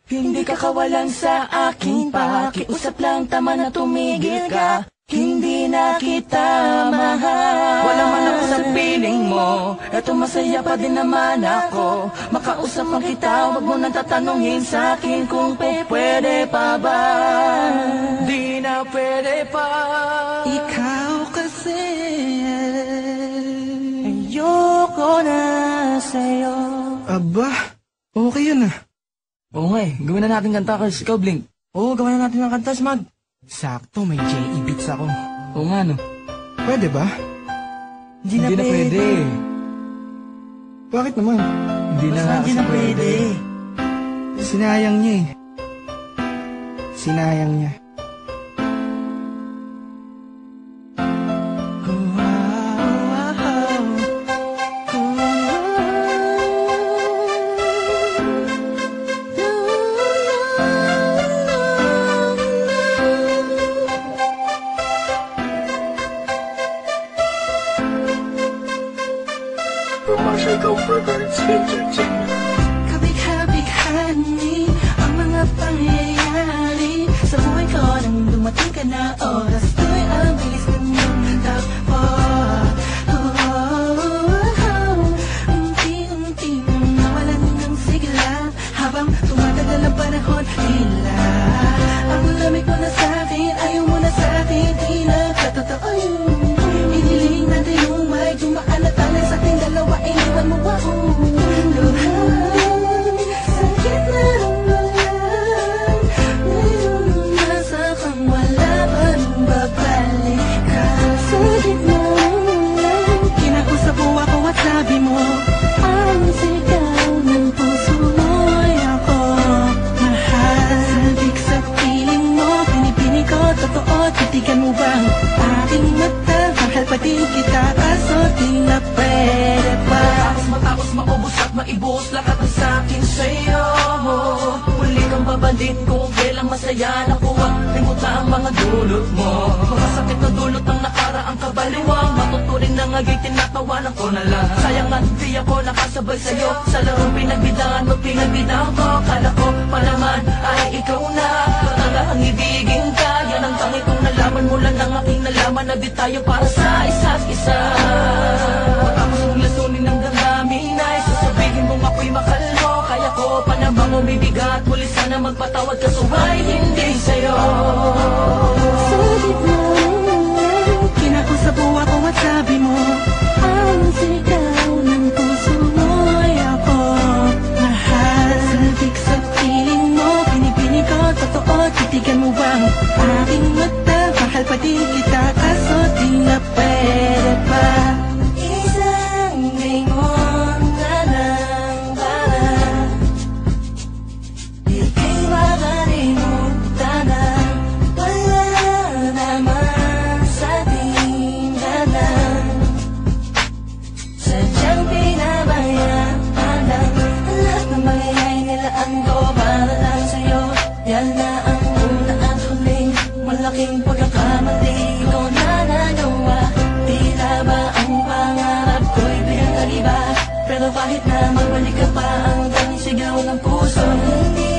Hindi ka kawalan sa aking pakiusap lang, tama na tumigil ka. Hindi na kita mahal. Wala man ako sa piling mo, eto masaya pa din naman ako. Makausap man kita, wag mo nang tatanungin sa akin kung pwede pa ba. Di na pwede pa. Ikaw kasi ayoko na sa'yo. Aba, okay yun ah. Oo nga gawin na natin kanta kasi ikaw, Blink. Oo, gawin na natin ng kanta, Smag. Sakto, may J.E. beats ako. Oo nga, no? Pwede ba? Hindi na pwede. Bakit naman? Hindi na pwede. Sinayang niya eh. Sinayang niya. Kabig-habighani ang mga pangyayari sa buhay ko nang dumating ka na. Oras ko'y ang bilis ng takbo. Unti-unti nang nawalan ng sigla habang tumatagal ang panahon. Tila ang lamig mo na sa'kin, ayaw mo na sa'kin, di nagkatotoo yun. Iniling natin yung may dumaan na tala sa ating dalawa, iniwan mo ako. Luhan, sakit na ramdaman, ngayon nasa kang wala pa nang babalik ka. Sa gitna lang, kinausap mo ako at sabi mo, ang sigaw ng puso mo'y ako mahal. Sabik sa piling mo, pinipinig ko, totoo, titigan mo bang aking mata? Mahal pa din kita, kaso di na pwede pa. Matapos maubos at maibuhos lahat ng sa'kin sa'yo. Muli kang babalik kung kailang masaya. Nakuha, limutan ang mga dulot mo. Mga sakit na dulot ng nakaraang kabaliwang. Matuturing na nga'y tinatawanan ko na lang. Sayang nga di ako nakasabay sa'yo sa larong pinagbidahan mo, pinagbidahan ko. Kala ko pa naman ay ikaw na talagang ibigin ka. Yan ang tangi kong nalaman mula ng aking nalaman na di tayo para sa isa't isa. Matapos mong lasunin ng damdamin ay sasabihin mong ako'y mahal mo. Kaya ko pa namang umibigat, muli sana magpatawad ka, suway hindi sa'yo. Sa gitna lang, kinausap mo ako at sabi mo, ang sigaw ng puso mo'y ako mahal. Sabik sa piling mo, pinipinig ko, totoo, titigan mo bang aking mata? Mahal pa din kita, kaso di na pwede pa. Isang lingon na lang para ika'y makalimutan na wala naman sa tinggalan. Sadyang pinabayaan lang lahat ng mangyayari, nilaan ko para lang sa'yo. Yan na ang una at huling malaking pagkakamali ko na nagawa. Tila ba ang pangarap ko'y pinag-iba? Pero kahit na magbalik ka pa, ang daming sigaw ng puso, hindi